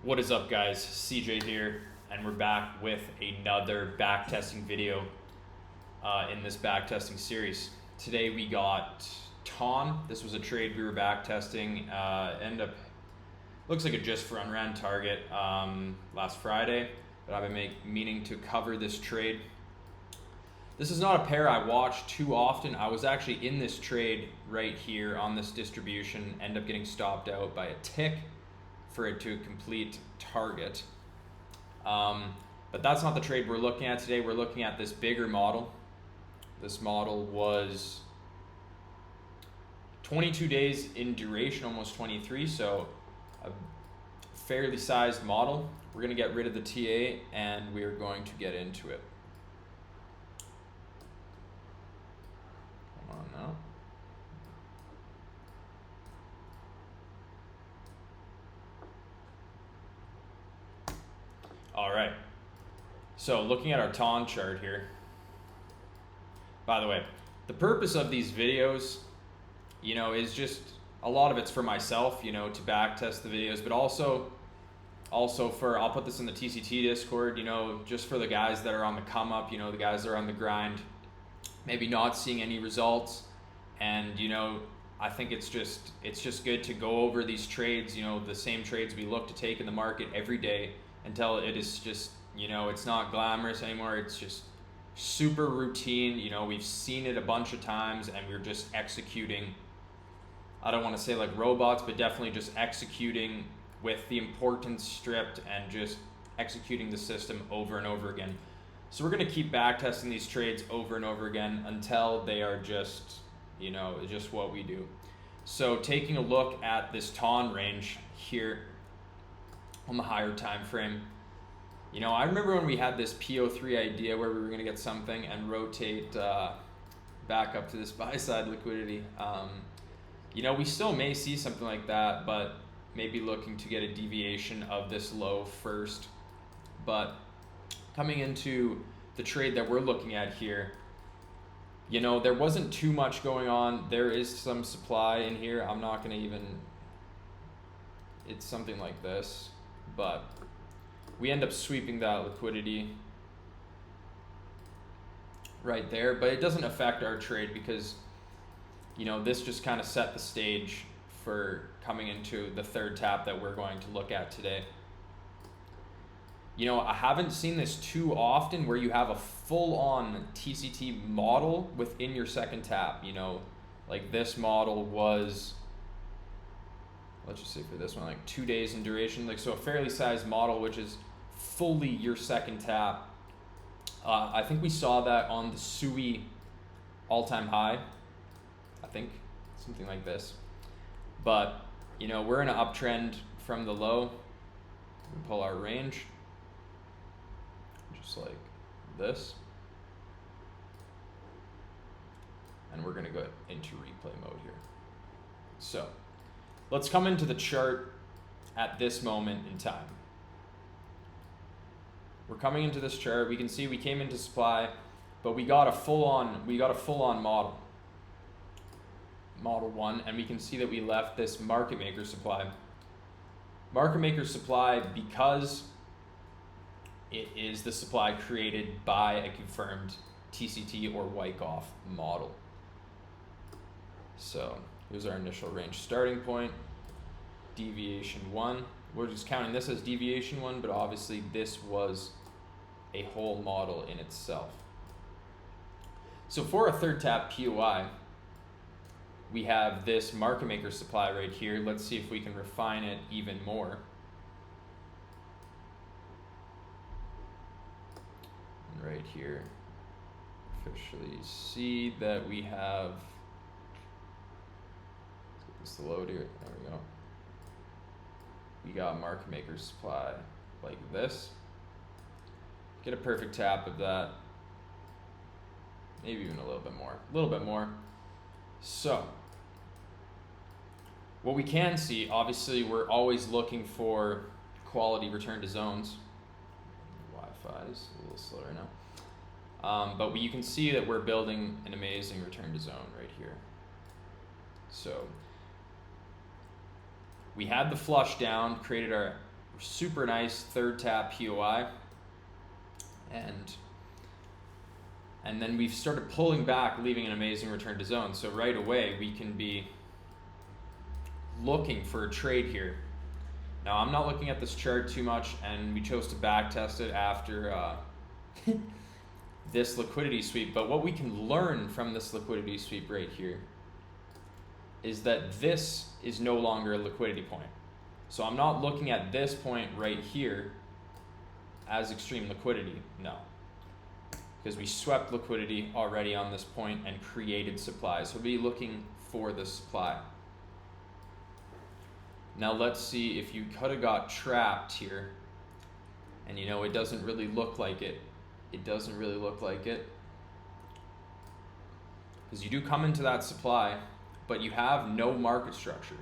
What is up, guys? CJ here, and we're back with another backtesting video in this backtesting series. Today we got Tom. This was a trade we were backtesting. Looks like a just for unran target last Friday, but I've been meaning to cover this trade. This is not a pair I watch too often. I was actually in this trade right here on this distribution, end up getting stopped out by a tick for it to complete target. But that's not the trade we're looking at today. We're looking at this bigger model. This model was 22 days in duration, almost 23, so a fairly sized model. We're going to get rid of the TA and we're going to get into it. Come on now. All right, so looking at our TON chart here. By the way, the purpose of these videos, is just a lot of it's for myself, to back test the videos, but also for, I'll put this in the TCT Discord, just for the guys that are on the come up, the guys that are on the grind, maybe not seeing any results. And, I think it's just good to go over these trades, the same trades we look to take in the market every day, until it is just, it's not glamorous anymore. It's just super routine. We've seen it a bunch of times and we're just executing. I don't want to say like robots, but definitely just executing with the importance stripped and just executing the system over and over again. So we're going to keep back testing these trades over and over again until they are just, just what we do. So taking a look at this TON range here, on the higher time frame, I remember when we had this PO3 idea where we were going to get something and rotate back up to this buy side liquidity. We still may see something like that, but maybe looking to get a deviation of this low first. But coming into the trade that we're looking at here, there wasn't too much going on. There is some supply in here. I'm not going to even, it's something like this. But we end up sweeping that liquidity right there, but it doesn't affect our trade because, this just kind of set the stage for coming into the third tap that we're going to look at today. I haven't seen this too often where you have a full-on TCT model within your second tap. Like this model was, let's just say for this one, like 2 days in duration, so a fairly sized model, which is fully your second tap. I think we saw that on the SUI all-time high, I think, something like this. But, we're in an uptrend from the low. We pull our range, just like this. And we're gonna go into replay mode here. So, let's come into the chart at this moment in time. We're coming into this chart. We can see we came into supply, but we got a full-on model. Model 1, and we can see that we left this market maker supply. Market maker supply because it is the supply created by a confirmed TCT or Wyckoff model. So here's our initial range starting point, deviation 1. We're just counting this as deviation 1, but obviously this was a whole model in itself. So for a third tap POI, we have this market maker supply right here. Let's see if we can refine it even more. And right here, officially see that we have, let's get this load here, there we go. We got market maker supply like this. Get a perfect tap of that. Maybe even a little bit more. So, what we can see, obviously we're always looking for quality return to zones. Wi-Fi is a little slower now. But you can see that we're building an amazing return to zone right here. So, we had the flush down, created our super nice third tap POI, and then we've started pulling back, leaving an amazing return to zone. So right away we can be looking for a trade here. Now I'm not looking at this chart too much, and we chose to back test it after this liquidity sweep. But what we can learn from this liquidity sweep right here is that this is no longer a liquidity point. So I'm not looking at this point right here as extreme liquidity, no. Because we swept liquidity already on this point and created supply. So we'll be looking for the supply. Now let's see if you could have got trapped here, and you know, it doesn't really look like it. It doesn't really look like it. Because you do come into that supply, but you have no market structure.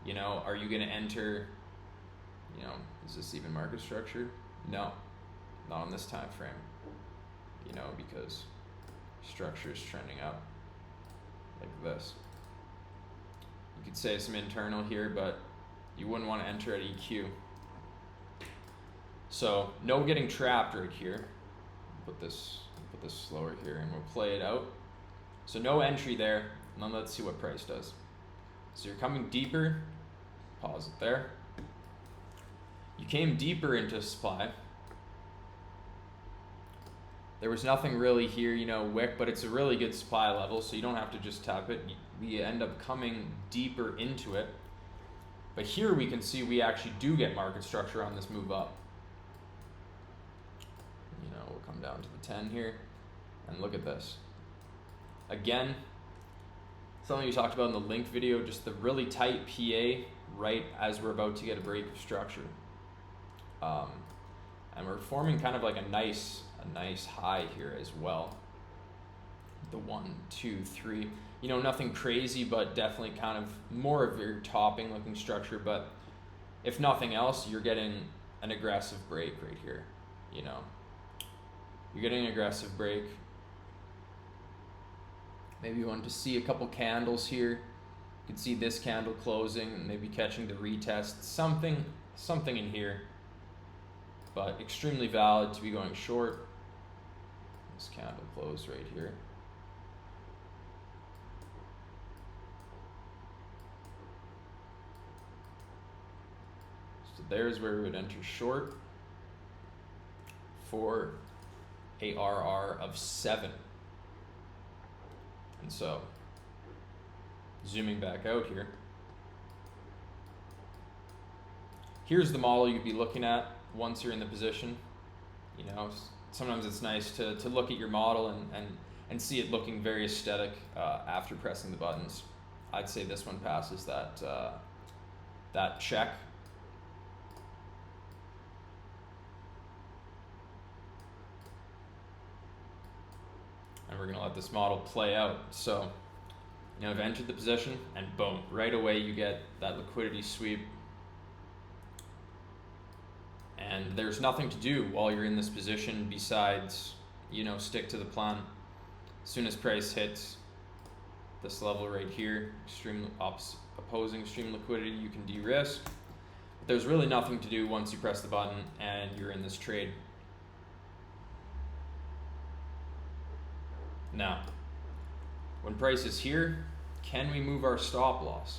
You know, are you going to enter, you know, is this even market structure? No, not on this time frame. You know, because structure is trending up like this. You could say some internal here, but you wouldn't want to enter at EQ. So no getting trapped right here. Put this slower here and we'll play it out. So no entry there. Now let's see what price does. So you're coming deeper. Pause it there. You came deeper into supply. There was nothing really here, you know, wick, but it's a really good supply level, so you don't have to just tap it. We end up coming deeper into it. But here we can see we actually do get market structure on this move up. You know, we'll come down to the 10 here and look at this. Again, something we talked about in the link video, just the really tight PA right as we're about to get a break of structure. And we're forming kind of like a nice high here as well. The 1, 2, 3. You know, nothing crazy, but definitely kind of more of your topping looking structure. But if nothing else, you're getting an aggressive break right here. You know, you're getting an aggressive break. Maybe you want to see a couple candles here. You can see this candle closing and maybe catching the retest. Something in here. But extremely valid to be going short. This candle closed right here. So there's where we would enter short for a RR of 7. And so, zooming back out here, here's the model you'd be looking at once you're in the position. You know, sometimes it's nice to look at your model and see it looking very aesthetic after pressing the buttons. I'd say this one passes that check. And we're gonna let this model play out. So, you know, I've entered the position and boom, right away you get that liquidity sweep. And there's nothing to do while you're in this position besides, you know, stick to the plan. As soon as price hits this level right here, opposing extreme liquidity, you can de-risk. But there's really nothing to do once you press the button and you're in this trade. Now, when price is here, can we move our stop loss?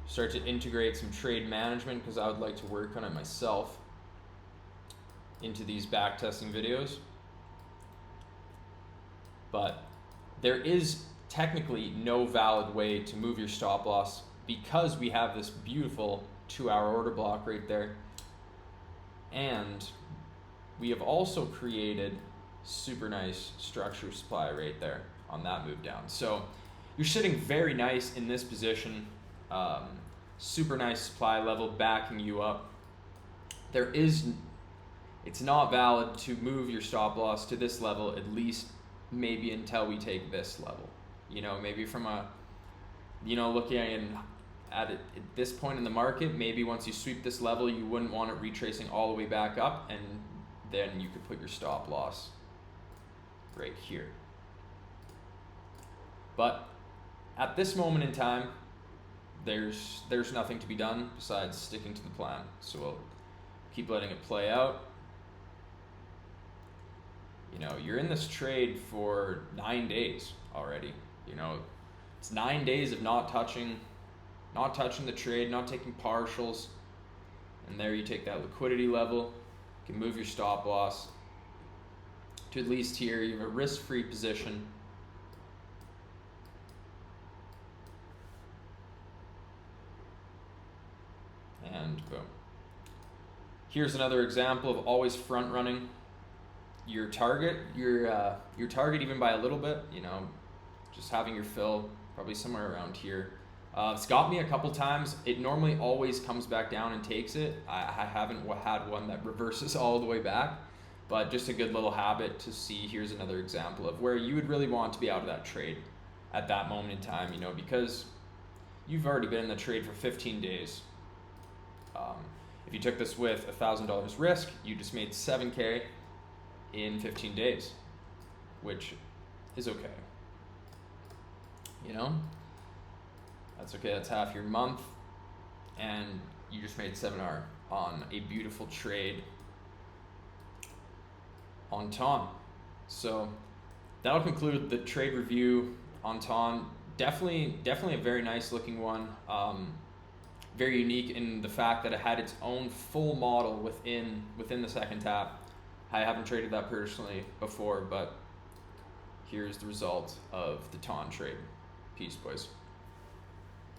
Start to integrate some trade management, because I would like to work on it myself, into these back testing videos. But there is technically no valid way to move your stop loss because we have this beautiful 2-hour order block right there. And we have also created super nice structure supply right there on that move down. So you're sitting very nice in this position. Super nice supply level backing you up. It's not valid to move your stop loss to this level, at least maybe until we take this level. You know, maybe from a, you know, looking at it at this point in the market, maybe once you sweep this level, you wouldn't want it retracing all the way back up, and then you could put your stop loss right here. But at this moment in time, there's nothing to be done besides sticking to the plan. So we'll keep letting it play out. You know, you're in this trade for 9 days already. You know, it's 9 days of not touching the trade, not taking partials. And there you take that liquidity level. You can move your stop loss to at least here. You have a risk-free position. And boom. Here's another example of always front running your target, your target even by a little bit, you know, just having your fill probably somewhere around here. It's got me a couple times. It normally always comes back down and takes it. I haven't had one that reverses all the way back, but just a good little habit to see. Here's another example of where you would really want to be out of that trade at that moment in time, you know, because you've already been in the trade for 15 days. If you took this with $1,000 risk, you just made $7K in 15 days, which is okay. You know, that's okay. That's half your month, and you just made 7R on a beautiful trade on TON. So that'll conclude the trade review on TON. Definitely a very nice looking one. Very unique in the fact that it had its own full model within the second tap. I haven't traded that personally before, but here's the result of the TON trade. Peace, boys.